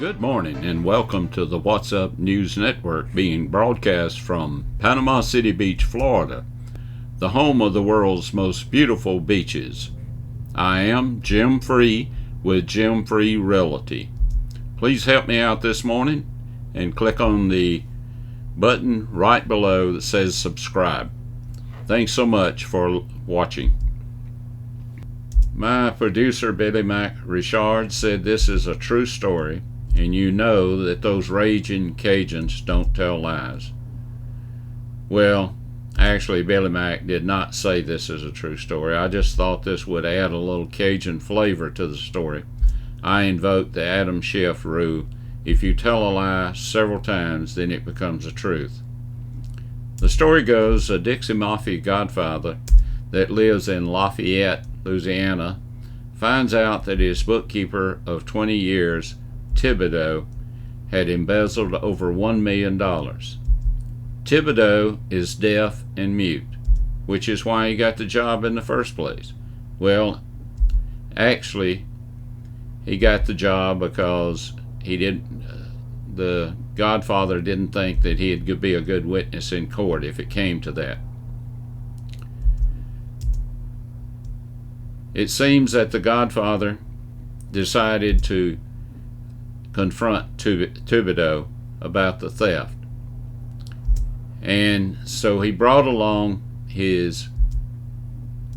Good morning and welcome to the What's Up News Network, being broadcast from Panama City Beach, Florida, the home of the world's most beautiful beaches. I am Jim Free with Jim Free Realty. Please help me out this morning and click on the button right below that says subscribe. Thanks so much for watching. My producer Billy Mac Richard said this is a true story, and you know that those raging Cajuns don't tell lies. Well, actually Billy Mac did not say this is a true story. I just thought this would add a little Cajun flavor to the story. I invoke the Adam Schiff rule: if you tell a lie several times, then it becomes a truth. The story goes, a Dixie Mafia godfather that lives in Lafayette, Louisiana, finds out that his bookkeeper of 20 years, Thibodeau, had embezzled over $1 million. Thibodeau is deaf and mute, which is why he got the job in the first place. Well, actually, he got the job because the godfather didn't think that he'd be a good witness in court if it came to that. It seems that the godfather decided to confront Thibodeau about the theft, and so he brought along his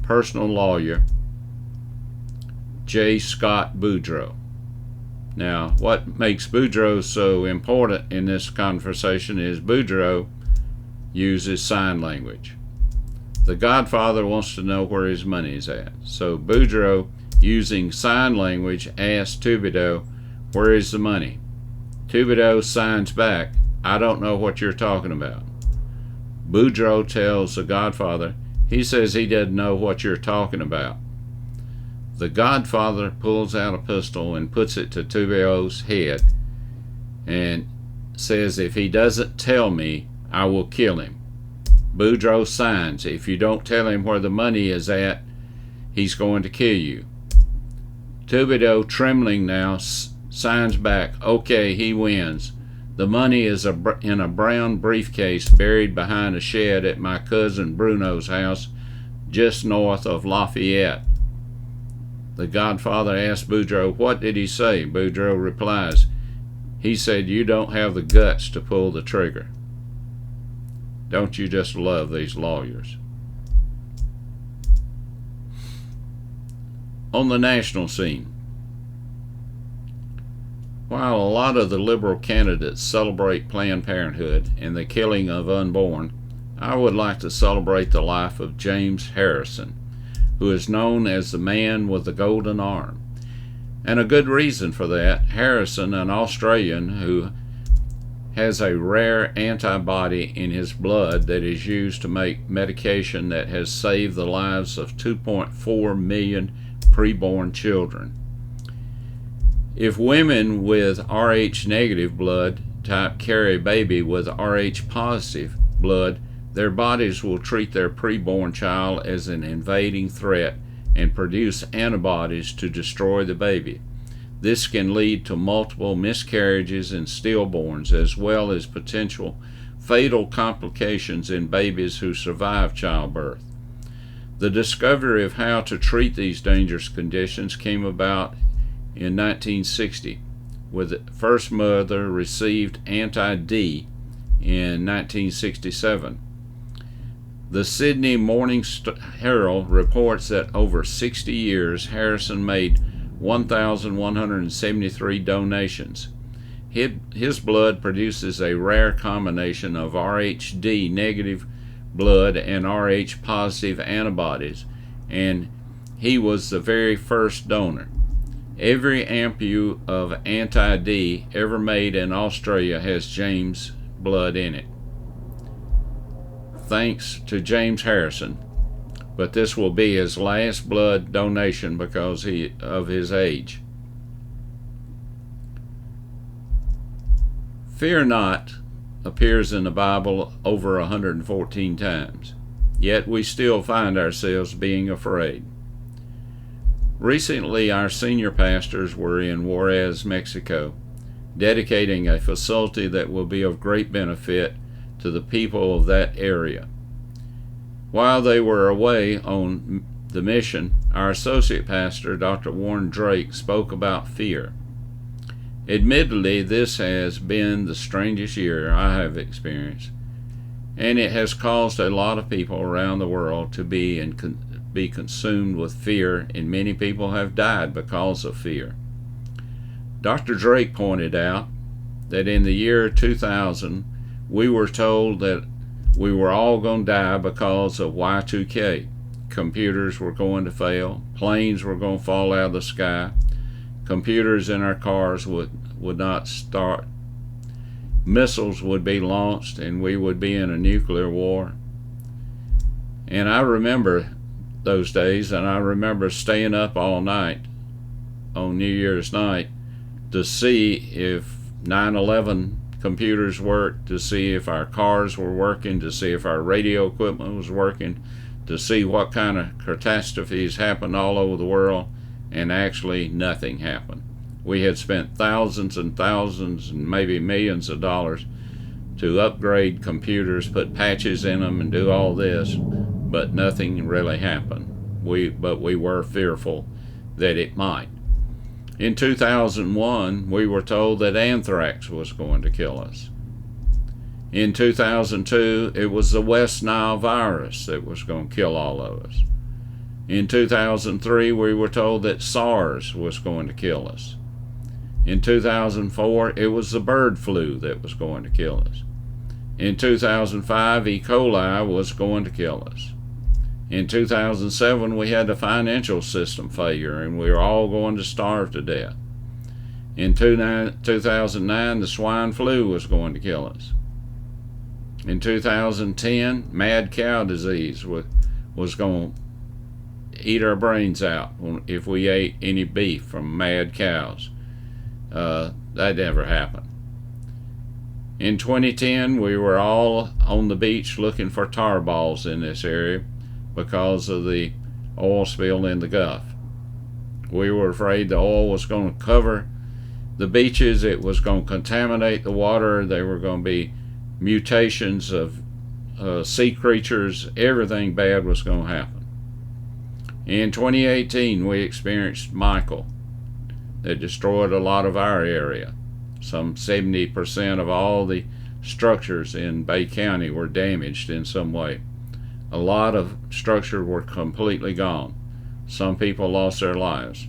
personal lawyer, J. Scott Boudreaux. Now, what makes Boudreaux so important in this conversation is Boudreaux uses sign language. The godfather wants to know where his money is at, so Boudreaux, using sign language, asks Thibodeau, "Where is the money?" Thibodeau signs back, "I don't know what you're talking about." Boudreaux tells the godfather, he says he doesn't know what you're talking about. The godfather pulls out a pistol and puts it to Thibodeau's head and says, "If he doesn't tell me, I will kill him." Boudreaux signs, "If you don't tell him where the money is at, he's going to kill you." Thibodeau, trembling now, signs back, "Okay, he wins. The money is in a brown briefcase buried behind a shed at my cousin Bruno's house just north of Lafayette." The godfather asks Boudreaux, "What did he say?" Boudreaux replies, "He said you don't have the guts to pull the trigger." Don't you just love these lawyers? On the national scene, while a lot of the liberal candidates celebrate Planned Parenthood and the killing of unborn, I would like to celebrate the life of James Harrison, who is known as the man with the golden arm. And a good reason for that. Harrison, an Australian who has a rare antibody in his blood that is used to make medication that has saved the lives of 2.4 million preborn children. If women with Rh negative blood type carry a baby with Rh positive blood, their bodies will treat their preborn child as an invading threat and produce antibodies to destroy the baby. This can lead to multiple miscarriages and stillborns, as well as potential fatal complications in babies who survive childbirth. The discovery of how to treat these dangerous conditions came about in 1960, with the first mother received anti-D in 1967. The Sydney Morning Herald reports that over 60 years, Harrison made 1,173 donations. His blood produces a rare combination of Rhd negative blood and Rh positive antibodies, and he was the very first donor. Every ampule of anti-D ever made in Australia has James' blood in it. Thanks to James Harrison. But this will be his last blood donation because of his age. Fear not appears in the Bible over 114 times, yet we still find ourselves being afraid. Recently, our senior pastors were in Juarez, Mexico, dedicating a facility that will be of great benefit to the people of that area. While they were away on the mission, our associate pastor, Dr. Warren Drake, spoke about fear. Admittedly, this has been the strangest year I have experienced, and it has caused a lot of people around the world to be consumed with fear, and many people have died because of fear. Dr. Drake pointed out that in the year 2000, we were told that we were all going to die because of Y2K. Computers were going to fail, planes were going to fall out of the sky, computers in our cars would not start, missiles would be launched, and we would be in a nuclear war. And I remember those days, and I remember staying up all night on New Year's night to see if 9/11 computers worked, to see if our cars were working, to see if our radio equipment was working, to see what kind of catastrophes happened all over the world, and actually nothing happened. We had spent thousands and thousands and maybe millions of dollars to upgrade computers, put patches in them, and do all this, but nothing really happened. But we were fearful that it might. In 2001, we were told that anthrax was going to kill us. In 2002, it was the West Nile virus that was going to kill all of us. In 2003, we were told that SARS was going to kill us. In 2004, it was the bird flu that was going to kill us. In 2005, E. coli was going to kill us. In 2007, we had the financial system failure, and we were all going to starve to death. In 2009, the swine flu was going to kill us. In 2010, mad cow disease was going to eat our brains out if we ate any beef from mad cows. That never happened. In 2010, we were all on the beach looking for tar balls in this area because of the oil spill in the Gulf. We were afraid the oil was going to cover the beaches, it was going to contaminate the water, there were going to be mutations of sea creatures, everything bad was going to happen. In 2018, we experienced Michael that destroyed a lot of our area. Some 70% of all the structures in Bay County were damaged in some way. A lot of structures were completely gone. Some people lost their lives.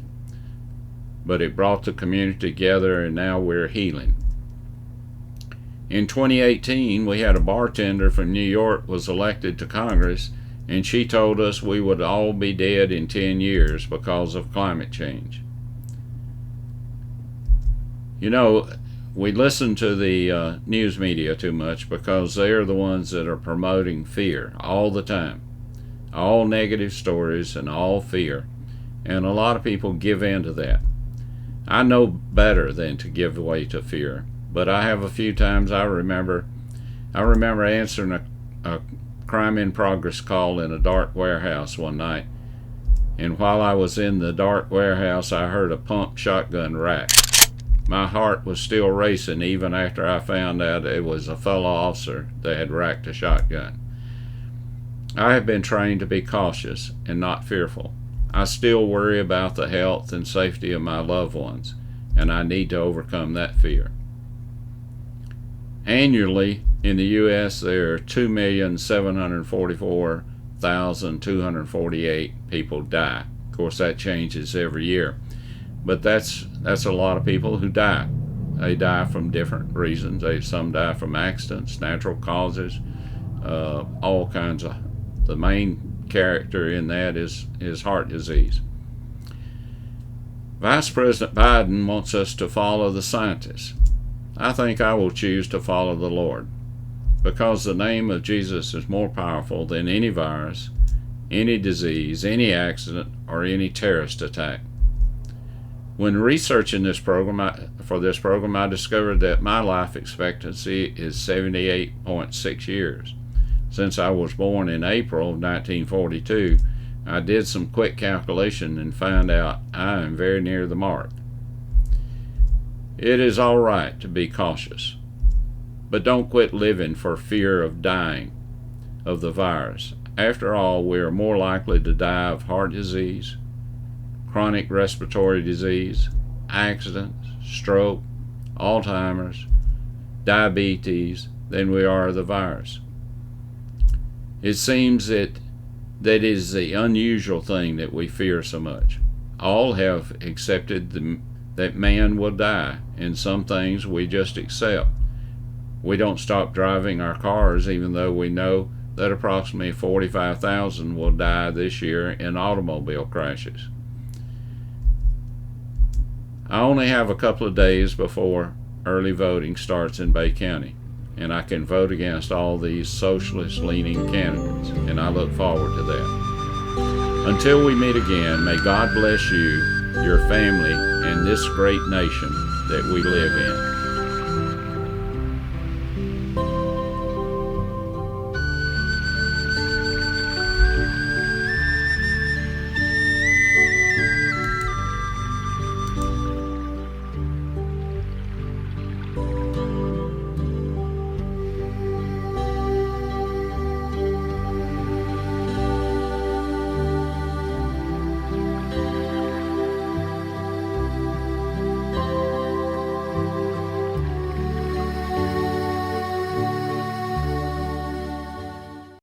But it brought the community together, and now we're healing. In 2018, we had a bartender from New York was elected to Congress, and she told us we would all be dead in 10 years because of climate change. You know, we listen to the news media too much because they're the ones that are promoting fear all the time. All negative stories and all fear. And a lot of people give in to that. I know better than to give way to fear, but I have a few times I remember answering a crime in progress call in a dark warehouse one night, and while I was in the dark warehouse I heard a pump shotgun rack. My heart was still racing even after I found out it was a fellow officer that had racked a shotgun. I have been trained to be cautious and not fearful. I still worry about the health and safety of my loved ones, and I need to overcome that fear. Annually in the U.S., there are 2,744,248 people die. Of course, that changes every year. But that's a lot of people who die. They die from different reasons. Some die from accidents, natural causes, all kinds of. The main character in that is heart disease. Vice President Biden wants us to follow the scientists. I think I will choose to follow the Lord, because the name of Jesus is more powerful than any virus, any disease, any accident, or any terrorist attack. When researching this program, I discovered that my life expectancy is 78.6 years. Since I was born in April of 1942, I did some quick calculation and found out I am very near the mark. It is all right to be cautious, but don't quit living for fear of dying of the virus. After all, we are more likely to die of heart disease, chronic respiratory disease, accidents, stroke, Alzheimer's, diabetes than we are of the virus. It seems that is the unusual thing that we fear so much. All have accepted that man will die, and some things we just accept. We don't stop driving our cars even though we know that approximately 45,000 will die this year in automobile crashes. I only have a couple of days before early voting starts in Bay County, and I can vote against all these socialist-leaning candidates, and I look forward to that. Until we meet again, may God bless you, your family, and this great nation that we live in.